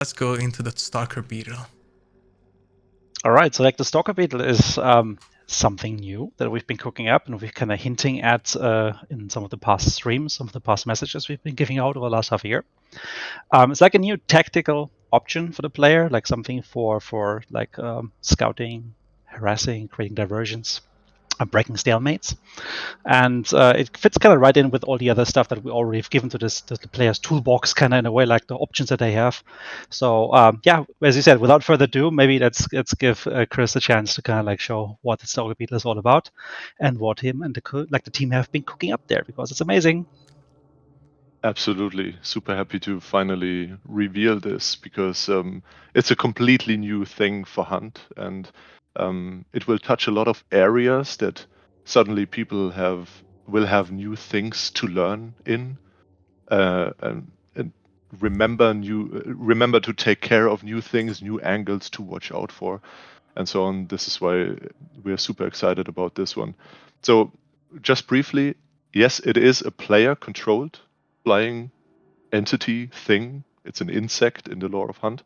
let's go into the Stalker Beetle. All right, so like the Stalker Beetle is something new that we've been cooking up and we're kind of hinting at in some of the past streams, some of the past messages we've been giving out over the last half a year. It's like a new tactical option for the player, like something for like scouting, harassing, creating diversions, breaking stalemates, and it fits kind of right in with all the other stuff that we already have given to this the player's toolbox, kind of in a way, like the options that they have. So yeah, as you said, without further ado, maybe let's give Chris a chance to kind of like show what the Stalker Beetle is all about, and what him and the team have been cooking up there, because it's amazing. Absolutely. Super happy to finally reveal this because it's a completely new thing for Hunt, and it will touch a lot of areas that suddenly people will have new things to learn in, and remember to take care of new things, new angles to watch out for, and so on. This is why we're super excited about this one. So just briefly, yes, it is a player-controlled flying entity thing. It's an insect in the lore of Hunt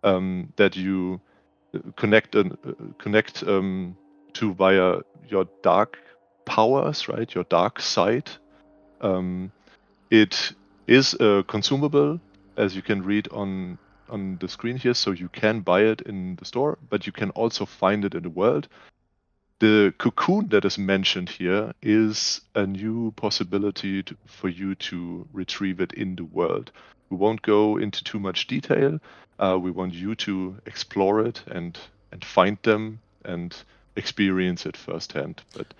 that you connect to via your dark powers, right? Your dark side. It is a consumable, as you can read on the screen here, so you can buy it in the store, but you can also find it in the world. The cocoon that is mentioned here is a new possibility for you to retrieve it in the world. We won't go into too much detail. We want you to explore it and find them and experience it firsthand. But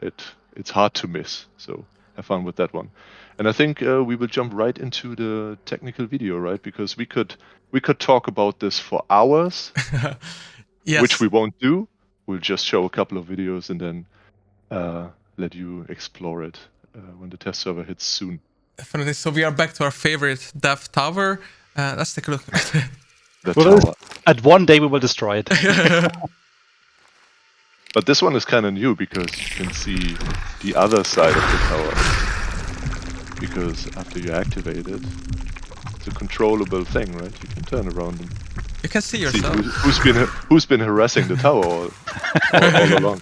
it's hard to miss. So have fun with that one. And I think we will jump right into the technical video, right? Because we could talk about this for hours, Yes. which we won't do. We'll just show a couple of videos and then let you explore it when the test server hits soon. Definitely. So we are back to our favorite dev tower. Let's take a look. The tower. At one day we will destroy it. But this one is kind of new because you can see the other side of the tower. Because after you activate it, it's a controllable thing, right? You can turn around and You can see yourself. who's been harassing the tower all along.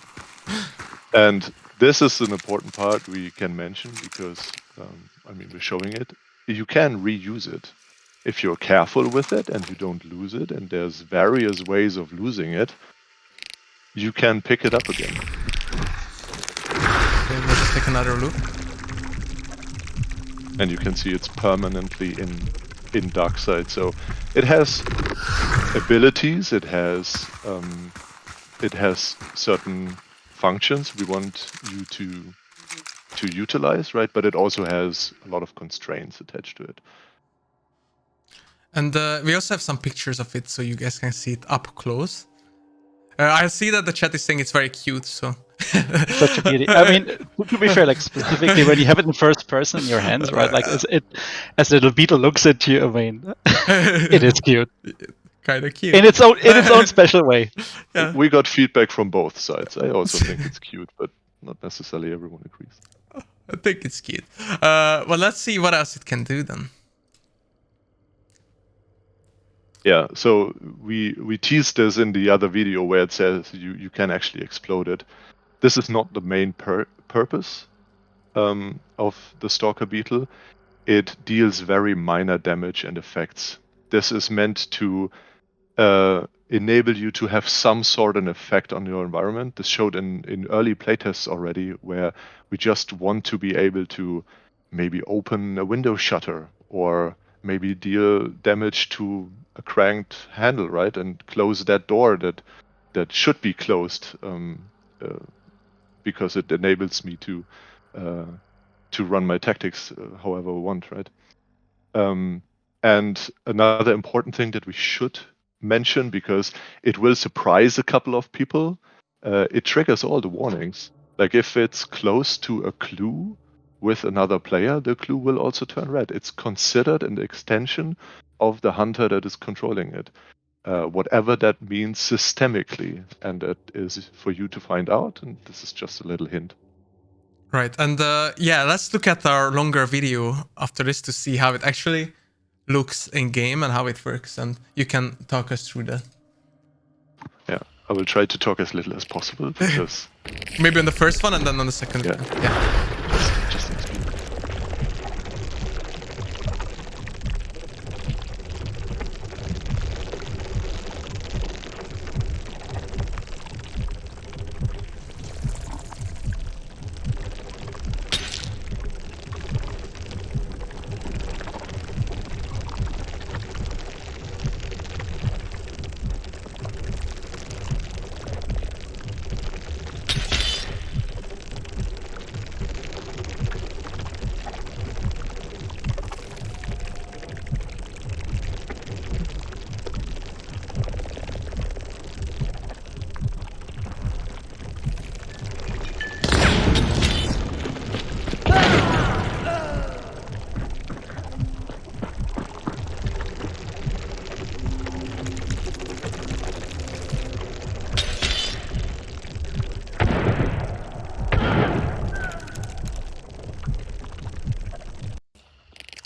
And this is an important part we can mention because, we're showing it. You can reuse it if you're careful with it and you don't lose it, and there's various ways of losing it. You can pick it up again. Okay, let's just take another look. And you can see it's permanently in dark side. So it has abilities. It has certain functions we want you to utilize, right? But it also has a lot of constraints attached to it. And we also have some pictures of it so you guys can see it up close. I see that the chat is saying it's very cute, so... Such a beauty. I mean, to be fair, like specifically when you have it in first person in your hands, right? Like as the little beetle looks at you, I mean, it is cute. Kind of cute. In its own special way. Yeah. We got feedback from both sides. I also think it's cute, but not necessarily everyone agrees. I think it's cute. Well, let's see what else it can do then. Yeah, so we teased this in the other video where it says you can actually explode it. This is not the main purpose of the Stalker Beetle. It deals very minor damage and effects. This is meant to enable you to have some sort of effect on your environment. This showed in early playtests already, where we just want to be able to maybe open a window shutter or maybe deal damage to a cranked handle, right, and close that door that should be closed because it enables me to run my tactics however I want, right? And another important thing that we should mention, because it will surprise a couple of people, it triggers all the warnings. Like if it's close to a clue with another player, the clue will also turn red. It's considered an extension of the hunter that is controlling it. Whatever that means systemically, and that is for you to find out, and this is just a little hint. Right, and yeah, let's look at our longer video after this to see how it actually looks in game and how it works, and you can talk us through that. Yeah, I will try to talk as little as possible because Maybe on the first one and then on the second. Yeah. Yeah. just explain.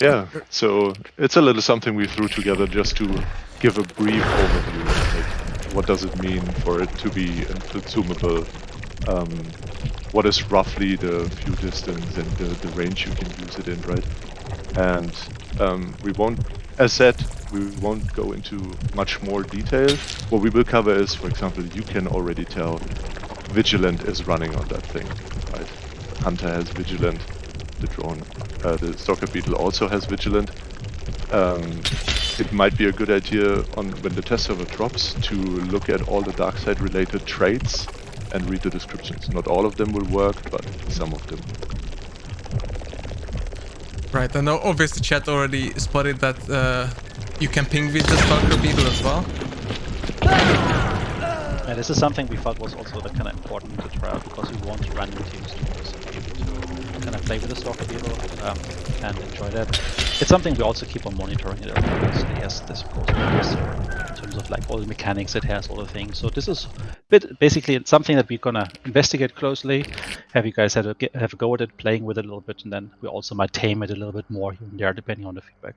Yeah, so it's a little something we threw together just to give a brief overview. Like, what does it mean for it to be a consumable? What is roughly the view distance and the range you can use it in, right? And we won't, as said, we won't go into much more detail. What we will cover is, for example, you can already tell Vigilant is running on that thing, right? Hunter has Vigilant, the drone. The Stalker Beetle also has Vigilant. It might be a good idea on when the test server drops to look at all the Darkside related traits and read the descriptions. Not all of them will work, but some of them will. Right, and obviously chat already spotted that you can ping with the Stalker Beetle as well. And this is something we thought was also the kind of important to try out because we want random teams to also be able to kind of play with the Stalker Beetle and enjoy that. It's something we also keep on monitoring it closely as this goes in terms of like all the mechanics it has, all the things. So this is basically it's something that we're gonna investigate closely. Have you guys have a go at it, playing with it a little bit, and then we also might tame it a little bit more here and there depending on the feedback.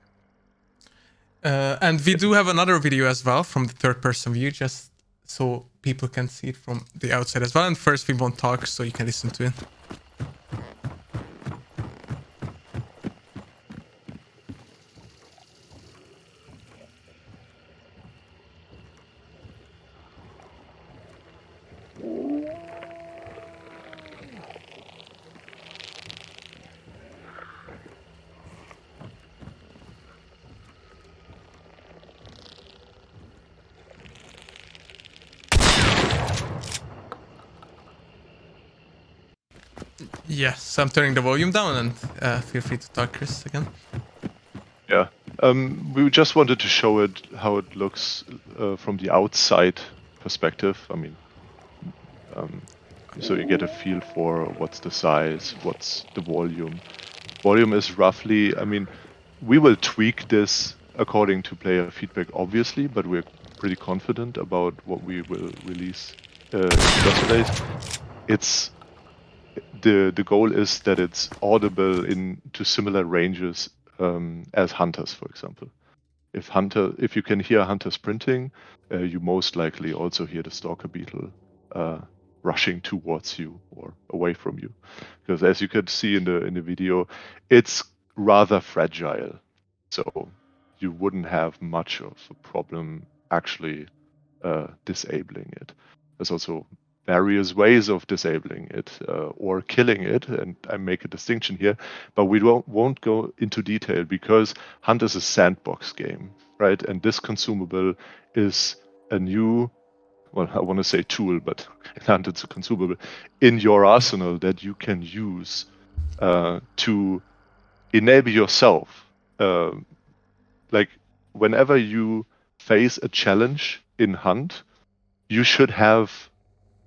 And we do have another video as well from the third person view, just so people can see it from the outside as well. And first we won't talk, so you can listen to it. Yes, I'm turning the volume down, and feel free to talk, Chris, again. Yeah. We just wanted to show it how it looks from the outside perspective. I mean, so you get a feel for what's the size, what's the volume. Volume is roughly, I mean, we will tweak this according to player feedback, obviously, but we're pretty confident about what we will release in the first place. It's the goal is that it's audible into similar ranges as hunters, for example. If you can hear hunter sprinting, you most likely also hear the Stalker Beetle rushing towards you or away from you, because as you could see in the video, it's rather fragile, so you wouldn't have much of a problem actually disabling it. There's also various ways of disabling it or killing it, and I make a distinction here, but we won't go into detail because Hunt is a sandbox game, right? And this consumable is a new, well, I want to say tool, but in Hunt it's a consumable in your arsenal that you can use to enable yourself. Like whenever you face a challenge in Hunt, you should have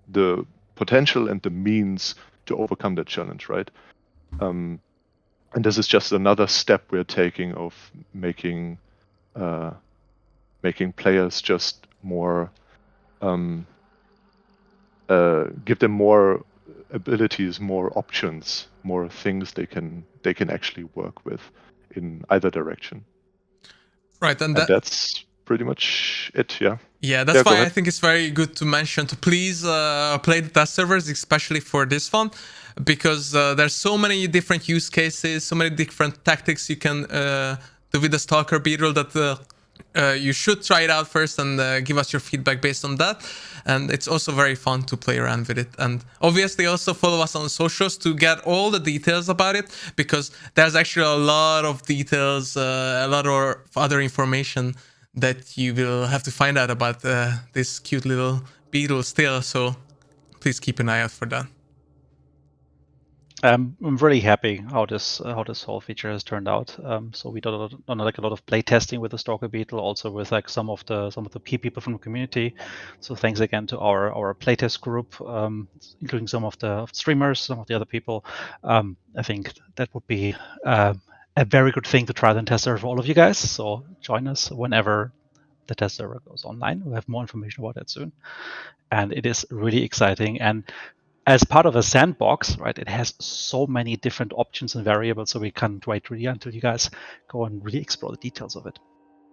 the potential and the means to overcome that challenge, right? And this is just another step we're taking of making players just more give them more abilities, more options, more things they can actually work with in either direction. Right, and that's pretty much it. Yeah. Yeah, that's Yeah, go why I ahead. think it's very good to mention to please play the test servers, especially for this one, because there's so many different use cases, so many different tactics you can do with the Stalker Beetle that you should try it out first and give us your feedback based on that. And it's also very fun to play around with it. And obviously also follow us on socials to get all the details about it, because there's actually a lot of details, a lot of other information that you will have to find out about this cute little beetle still. So please keep an eye out for that. I'm really happy how this whole feature has turned out. So we done like a lot of play testing with the Stalker Beetle, also with like some of the key people from the community. So thanks again to our playtest group, including some of the streamers, some of the other people. I think that would be a very good thing to try the test server for all of you guys. So join us whenever the test server goes online. We'll have more information about that soon, and it is really exciting. And as part of a sandbox, right, it has so many different options and variables, so we can't wait really until you guys go and really explore the details of it.